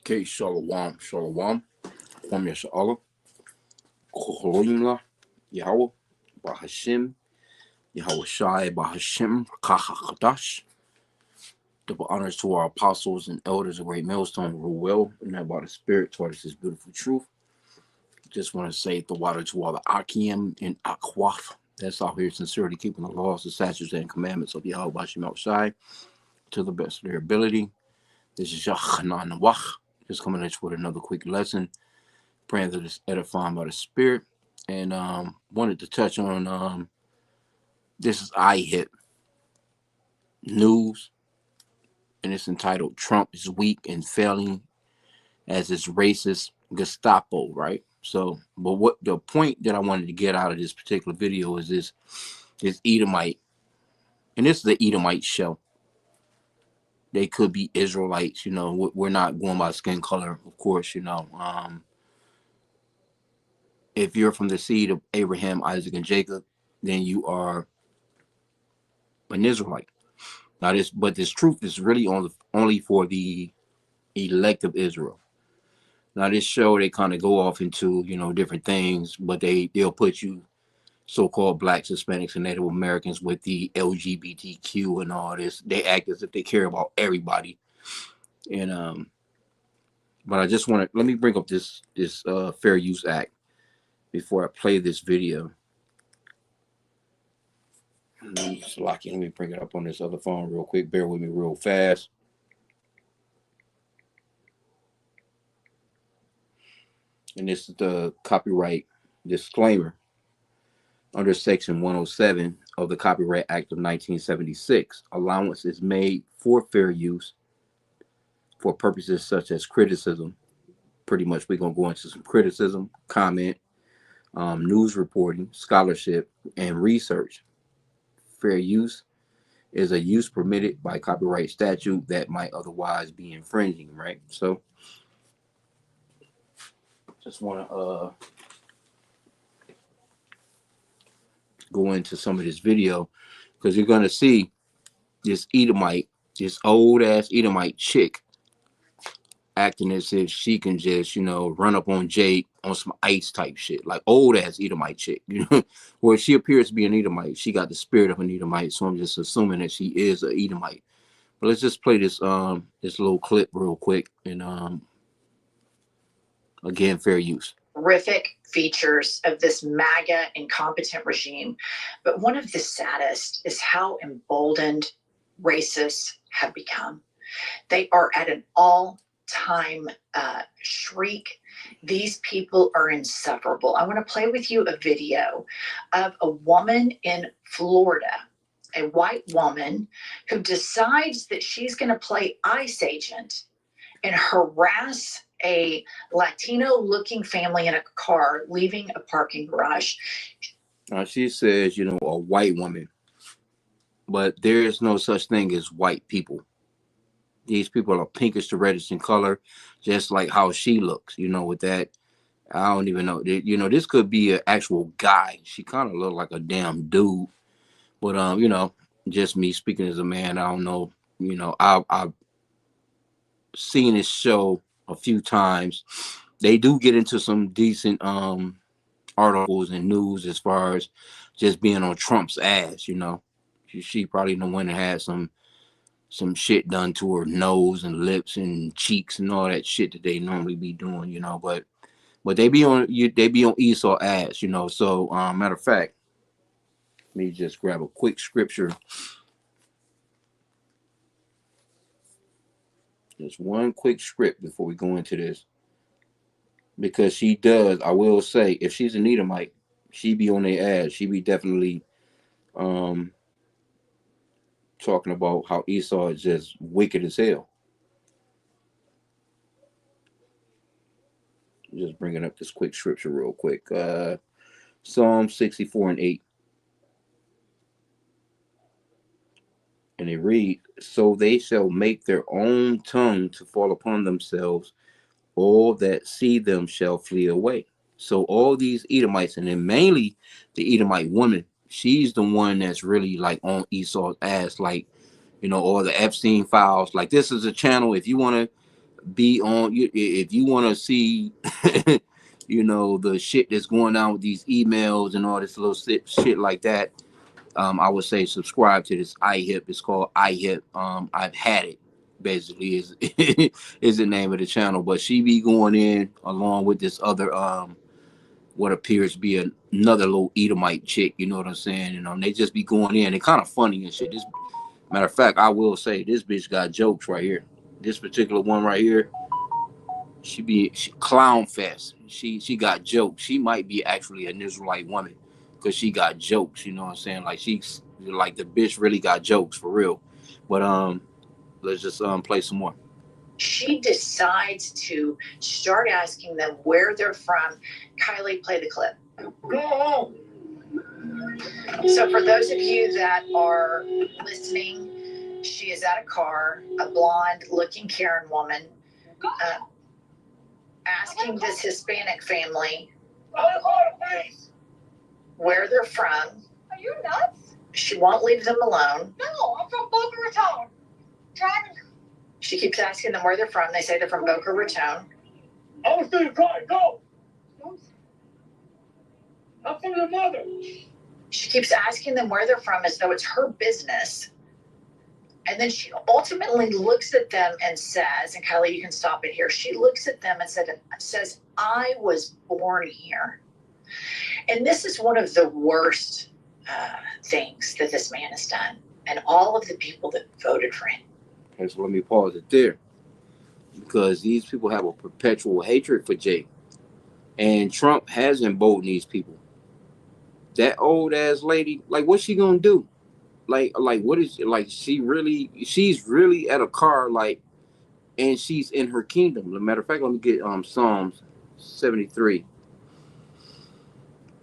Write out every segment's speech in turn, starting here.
Okay, Shalom, Shalom. Kwam Yasha'Allah. Koholina, Yahweh, Bahashim, YAHAWAHSHI, Bahashim, Kahakadash. Double honors to our apostles and elders of Great Millstone who rule well and that by the Spirit taught us this beautiful truth. Just want to say the water to all the H.I.M and Akwaf. That's out here sincerely keeping the laws, the statutes, and commandments of YAHAWAHSHI to the best of their ability. This is YAHAWAH. Just coming at you with another quick lesson. Praying that it's edifying by the Spirit. And wanted to touch on this is I-HIP news, and it's entitled Trump is weak and failing as his racist Gestapo, right? So, but what the point that I wanted to get out of this particular video is this Edomite, and this is the Edomite show. They could be Israelites, we're not going by skin color, of course, if you're from the seed of Abraham, Isaac, and Jacob, then you are an Israelite. Now this truth is really only for the elect of Israel. Now this show, they kind of go off into, different things, but they'll put you so-called blacks, Hispanics, and Native Americans with the LGBTQ and all this. They act as if they care about everybody. And but I just want to, let me bring up this Fair Use Act before I play this video. Let me bring it up on this other phone real quick. Bear with me real fast. And this is the copyright disclaimer. Under Section 107 of the Copyright Act of 1976, allowance is made for fair use for purposes such as criticism. Pretty much we're going to go into some criticism, comment, news reporting, scholarship, and research. Fair use is a use permitted by copyright statute that might otherwise be infringing, right? So just want to go into some of this video because you're going to see this Edomite, this old ass Edomite chick acting as if she can just, run up on Jake on some ice type shit, like old ass Edomite chick, where she appears to be an Edomite. She got the spirit of an Edomite, so I'm just assuming that she is an Edomite. But let's just play this this little clip real quick, and again, fair use. Horrific features of this MAGA incompetent regime, but one of the saddest is how emboldened racists have become. They are at an all-time shriek. These people are insufferable. I want to play with you a video of a woman in Florida, a white woman who decides that she's going to play ICE agent and harass a Latino-looking family in a car leaving a parking garage. She says, a white woman, but there is no such thing as white people. These people are pinkish to reddish in color, just like how she looks, with that. I don't even know. This could be an actual guy. She kind of looked like a damn dude. But, just me speaking as a man, I don't know. I've seen this show a few times. They do get into some decent articles and news as far as just being on Trump's ass, She probably the one that had some shit done to her nose and lips and cheeks and all that shit that they normally be doing, but they be on Esau ass, So matter of fact, let me just grab a quick scripture. Just one quick script before we go into this, because she does. I will say, if she's an Edomite, she be on their ass. She be definitely talking about how Esau is just wicked as hell. Just bringing up this quick scripture real quick. Psalm 64:8. And it reads, so they shall make their own tongue to fall upon themselves. All that see them shall flee away. So all these Edomites, and then mainly the Edomite woman, she's the one that's really like on Esau's ass, like, all the Epstein files. Like, this is a channel, if you want to be on you if you want to see, you know, the shit that's going on with these emails and all this little shit like that. I would say subscribe to this iHip. It's called iHip. I've had it. Basically, is is the name of the channel. But she be going in along with this other what appears to be another little Edomite chick. You know what I'm saying? And they just be going in. They're kind of funny and shit. This matter of fact, I will say this bitch got jokes right here. This particular one right here, she clown fest. She got jokes. She might be actually an Israelite woman because she got jokes. You know what I'm saying? Like she's like the bitch really got jokes for real. But let's just play some more. She decides to start asking them where they're from. Kylie, play the clip. Go home. So for those of you that are listening, she is at a car, a blonde-looking Karen woman, asking this Hispanic family where they're from. Are you nuts? She won't leave them alone. No, I'm from Boca Raton. Driving. She keeps asking them where they're from. They say they're from Boca Raton. I was in the car. Go. I'm from your mother. She keeps asking them where they're from as though it's her business. And then she ultimately looks at them and says, and Kylie, you can stop it here. She looks at them and says, I was born here. And this is one of the worst things that this man has done. And all of the people that voted for him. Okay, so let me pause it there. Because these people have a perpetual hatred for Jay. And Trump has emboldened these people. That old ass lady, like, what's she gonna do? Like what is like? She's really at a car, like, and she's in her kingdom. As a matter of fact, let me get Psalms 73,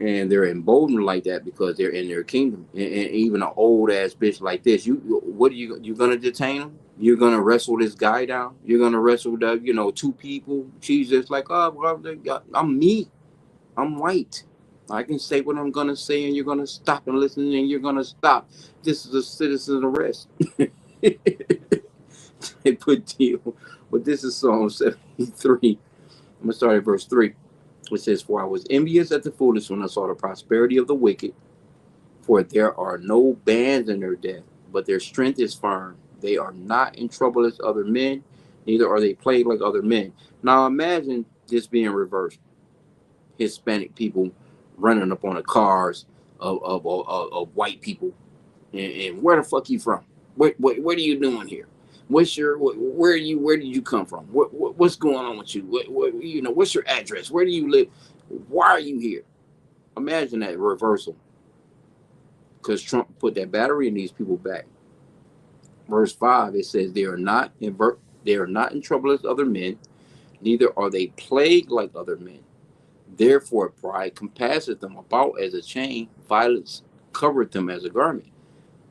and they're emboldened like that because they're in their kingdom. And even an old ass bitch like this, what are you gonna detain him? You're gonna wrestle this guy down. You're gonna wrestle the two people. She's just like, oh, well, I'm me. I'm white. I can say what I'm gonna say, and you're gonna stop and listen, and you're gonna stop. This is a citizen arrest. They put deal, but this is Psalm 73. I'm gonna start at verse 3. It says, "For I was envious at the foolish when I saw the prosperity of the wicked. For there are no bands in their death, but their strength is firm. They are not in trouble as other men, neither are they plagued like other men." Now imagine this being reversed. Hispanic people running up on the cars of white people, and where the fuck you from? What are you doing here? Where did you come from? What's going on with you? What's your address? Where do you live? Why are you here? Imagine that reversal, because Trump put that battery in these people back. Verse 5, it says they are not in trouble as other men, neither are they plagued like other men. Therefore, pride compasseth them about as a chain, violence covereth them as a garment.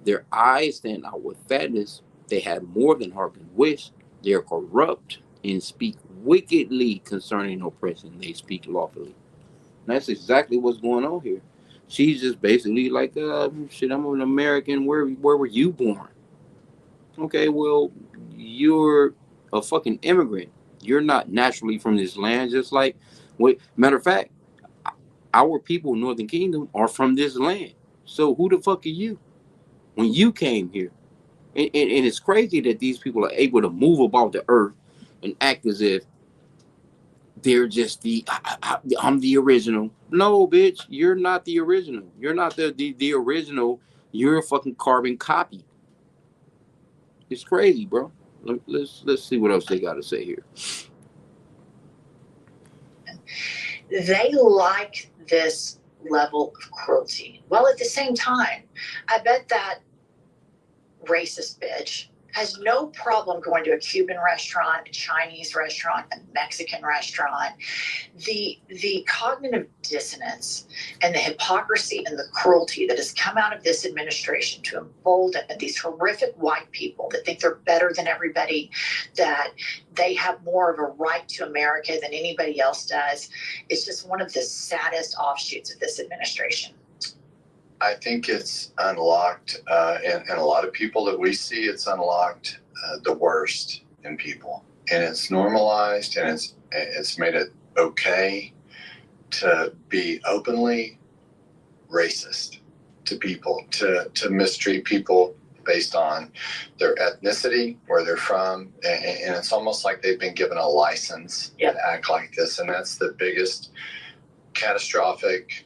Their eyes stand out with fatness, they have more than heart can wish. They are corrupt and speak wickedly concerning oppression. They speak lawfully. And that's exactly what's going on here. She's just basically like, shit, I'm an American. Where were you born? Okay, well, you're a fucking immigrant. You're not naturally from this land. Just like, matter of fact, our people, Northern Kingdom, are from this land. So who the fuck are you when you came here? And it's crazy that these people are able to move about the earth and act as if they're just I'm the original. No, bitch, you're not the original. You're not the original. You're a fucking carbon copy. It's crazy, bro. Let's see what else they got to say here. They like this level of cruelty. Well, at the same time, I bet that racist bitch has no problem going to a Cuban restaurant, a Chinese restaurant, a Mexican restaurant. The cognitive dissonance and the hypocrisy and the cruelty that has come out of this administration to embolden these horrific white people that think they're better than everybody, that they have more of a right to America than anybody else does, is just one of the saddest offshoots of this administration. I think it's unlocked, and a lot of people that we see, it's unlocked the worst in people. and it's normalized, and it's made it okay to be openly racist to people, to mistreat people based on their ethnicity, where they're from, and it's almost like they've been given a license to act like this, and that's the biggest catastrophic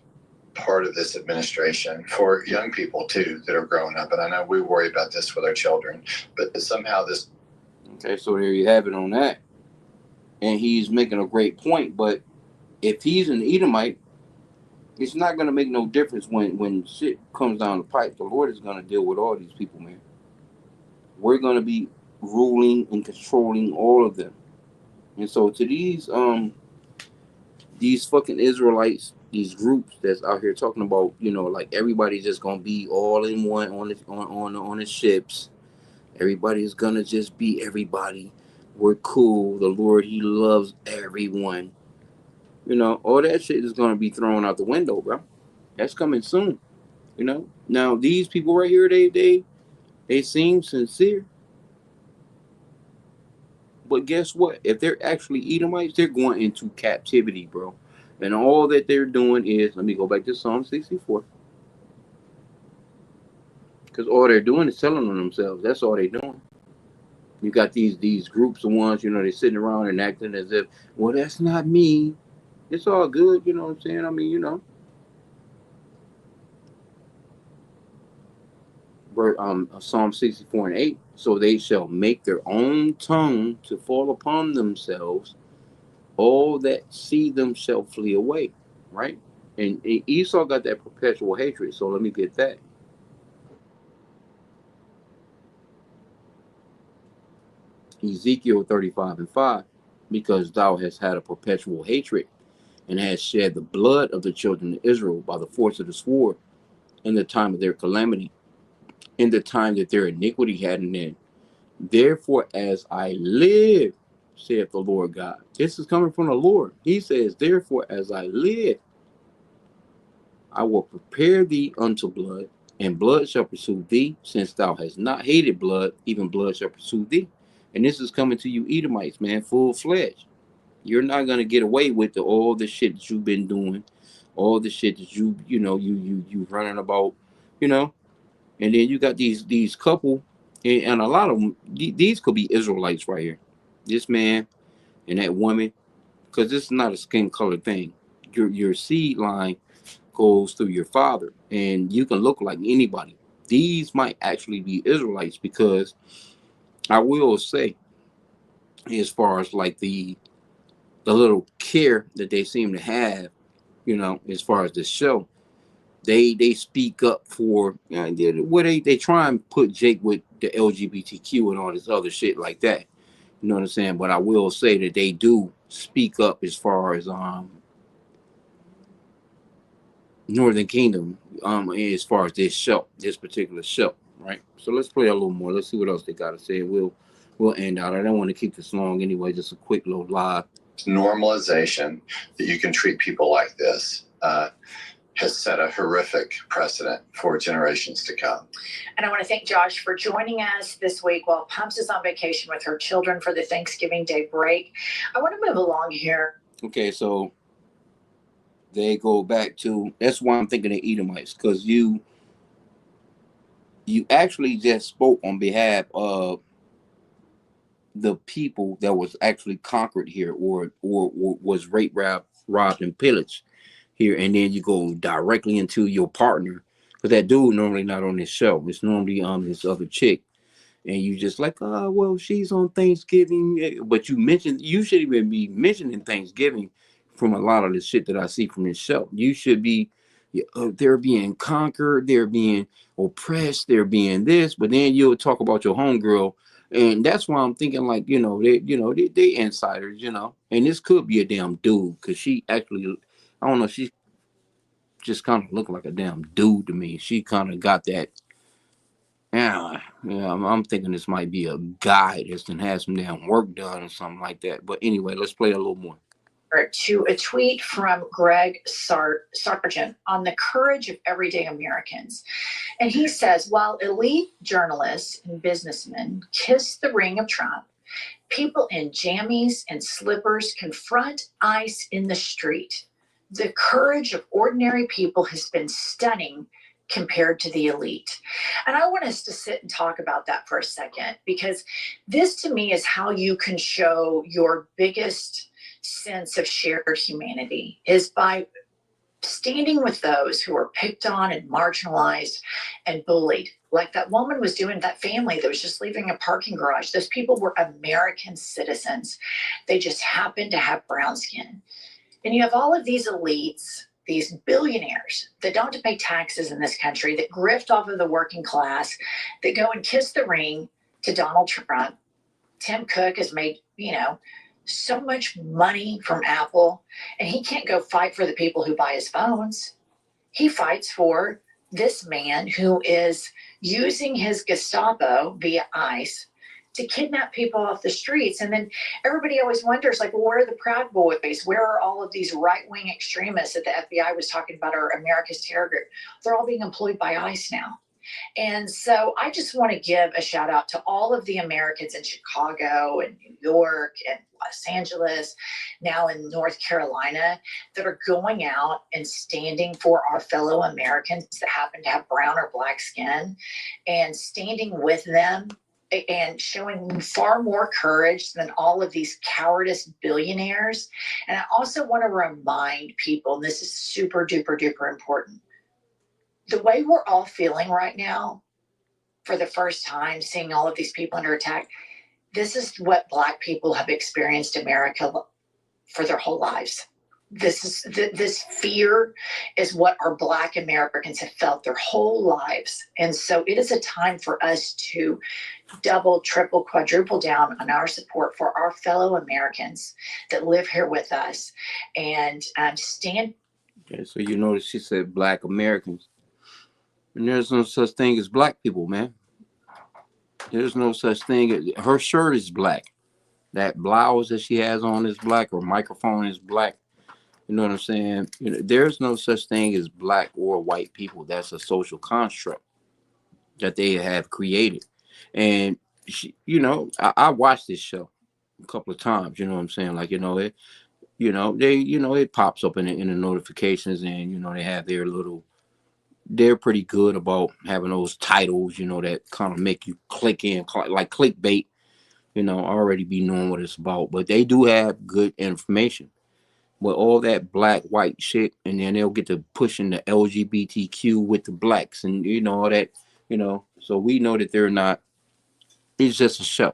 part of this administration for young people too that are growing up. And I know we worry about this with our children, but somehow this. Okay, so there you have it on that. And he's making a great point, but if he's an Edomite, it's not going to make no difference when shit comes down the pipe. The Lord is going to deal with all these people, man. We're going to be ruling and controlling all of them. And so to these fucking Israelites, these groups that's out here talking about, like everybody's just gonna be all in one on the ships. Everybody's gonna just be everybody. We're cool. The Lord, He loves everyone. All that shit is gonna be thrown out the window, bro. That's coming soon. Now these people right here, they seem sincere. But guess what? If they're actually Edomites, they're going into captivity, bro. And all that they're doing is, let me go back to Psalm 64. Because all they're doing is telling on themselves. That's all they're doing. You got these groups of ones, they're sitting around and acting as if, well, that's not me. It's all good, you know what I'm saying? I mean, Psalm 64 and 8. So they shall make their own tongue to fall upon themselves. All that see them shall flee away. Right? And Esau got that perpetual hatred. So let me get that. Ezekiel 35 and 5. Because thou hast had a perpetual hatred, and hast shed the blood of the children of Israel by the force of the sword in the time of their calamity, in the time that their iniquity had an end. Therefore, as I live, saith the Lord God. This is coming from the Lord. He says, therefore, as I live, I will prepare thee unto blood, and blood shall pursue thee, since thou hast not hated blood, even blood shall pursue thee. And this is coming to you Edomites, man, full-fledged. You're not gonna get away with all the shit that you've been doing, all the shit that you running about, you know. And then you got these couple, and a lot of them. These could be Israelites right here. This man and that woman, because this is not a skin color thing. Your seed line goes through your father, and you can look like anybody. These might actually be Israelites, because I will say, as far as like the little care that they seem to have, as far as the show, they speak up for, where they try and put Jake with the LGBTQ and all this other shit like that. You know what I'm saying? But I will say that they do speak up as far as Northern Kingdom, as far as this particular show, right? So let's play a little more. Let's see what else they got to say. We'll end out. I don't want to keep this long anyway. Just a quick little live. Normalization that you can treat people like this has set a horrific precedent for generations to come. And I want to thank Josh for joining us this week while Pumps is on vacation with her children for the Thanksgiving Day break. I want to move along here. Okay, so they go back to, that's why I'm thinking of Edomites, because you actually just spoke on behalf of the people that was actually conquered here, or was raped, robbed, and pillaged here, and then you go directly into your partner, because that dude normally not on this show. It's normally this other chick, and you just like, oh well, she's on Thanksgiving, but you should even be mentioning Thanksgiving from a lot of the shit that I see from this show. You should be, they're being conquered, they're being oppressed, they're being this, but then you'll talk about your homegirl. And that's why I'm thinking, like, they insiders, and this could be a damn dude, because she actually, I don't know, she just kind of looked like a damn dude to me. She kind of got that. Yeah, I'm thinking this might be a guy that's done had some damn work done or something like that. But anyway, let's play a little more. To a tweet from Greg Sargent on the courage of everyday Americans. And he says, while elite journalists and businessmen kiss the ring of Trump, People in jammies and slippers confront ICE in the street. The courage of ordinary people has been stunning compared to the elite. And I want us to sit and talk about that for a second, because this to me is how you can show your biggest sense of shared humanity, is by standing with those who are picked on and marginalized and bullied, like that woman was doing, that family that was just leaving a parking garage. Those people were American citizens. They just happened to have brown skin. And you have all of these elites, these billionaires that don't have to pay taxes in this country, that grift off of the working class, that go and kiss the ring to Donald Trump. Tim Cook has made, so much money from Apple, and he can't go fight for the people who buy his phones. He fights for this man who is using his Gestapo via ICE to kidnap people off the streets. And then everybody always wonders, like, well, where are the Proud Boys? Where are all of these right-wing extremists that the FBI was talking about, are America's terror group? They're all being employed by ICE now. And so I just want to give a shout out to all of the Americans in Chicago and New York and Los Angeles, now in North Carolina, that are going out and standing for our fellow Americans that happen to have brown or black skin, and standing with them and showing far more courage than all of these cowardice billionaires. And I also want to remind people, and this is super duper duper important, the way we're all feeling right now, for the first time, seeing all of these people under attack, this is what Black people have experienced America for their whole lives. This fear is what our Black Americans have felt their whole lives. And so it is a time for us to double, triple, quadruple down on our support for our fellow Americans that live here with us, and stand. Okay, so you notice she said Black Americans. And there's no such thing as black people, man. There's no such thing. Her shirt is black. That blouse that she has on is black. Her microphone is black. You know what I'm saying? There's no such thing as black or white people. That's a social construct that they have created. And I watched this show a couple of times. You know what I'm saying? Like, it pops up in the notifications, and they have their little. They're pretty good about having those titles, that kind of make you click in, like clickbait, already be knowing what it's about. But they do have good information with all that black, white shit. And then they'll get to pushing the LGBTQ with the blacks and, all that, So we know that they're not, it's just a show.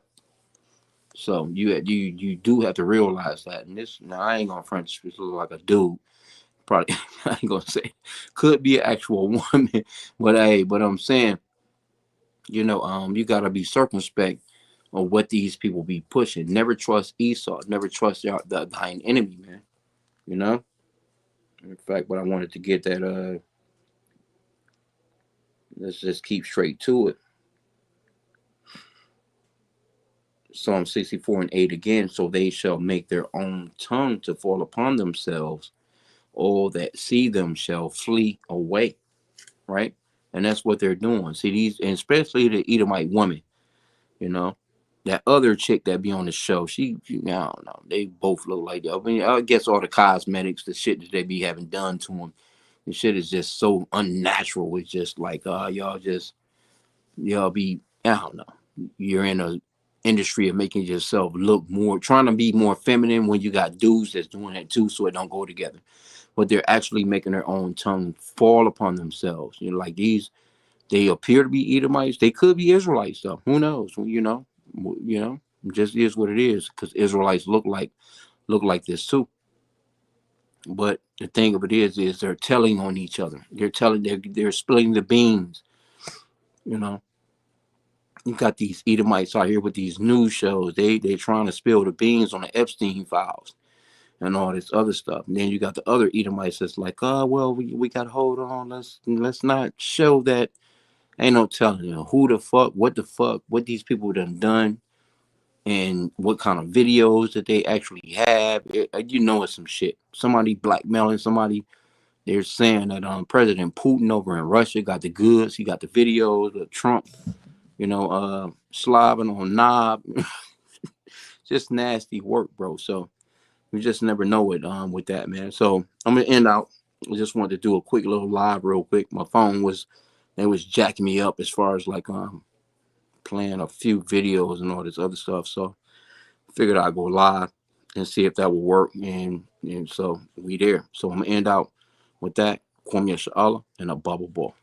So you do have to realize that. And now I ain't going to front, this look like a dude. Probably, I ain't gonna say, could be an actual woman, but I'm saying, you gotta be circumspect on what these people be pushing. Never trust Esau. Never trust thine enemy, man. In fact, but I wanted to get that. Let's just keep straight to it. Psalm 64:8 again. So they shall make their own tongue to fall upon themselves. All that see them shall flee away. Right? And that's what they're doing. See, and especially the Edomite woman, that other chick that be on the show, I don't know, they both look like that. I mean, I guess all the cosmetics, the shit that they be having done to them, the shit is just so unnatural. It's just like, y'all be, I don't know, you're in a industry of making yourself look more, trying to be more feminine when you got dudes that's doing that too, so it don't go together. But they're actually making their own tongue fall upon themselves. Like these, they appear to be Edomites. They could be Israelites, though. Who knows? It just is what it is, because Israelites look like this too. But the thing of it is they're telling on each other. They're splitting the beans. You got these Edomites out here with these news shows. They're trying to spill the beans on the Epstein files and all this other stuff. And then you got the other Edomites that's like, oh, well, we got to hold on. Let's not show that. Ain't no telling who the fuck, what these people done, and what kind of videos that they actually have. It's some shit. Somebody blackmailing somebody. They're saying that President Putin over in Russia got the goods. He got the videos of Trump, slobbing on knob. just nasty work, bro. So we just never know it with that, man. So I'm gonna end out. I just wanted to do a quick little live real quick. My phone was jacking me up as far as like playing a few videos and all this other stuff. So figured I'd go live and see if that would work. And so we there. So I'm gonna end out with that. Kwame Sha'Allah and a bubble ball.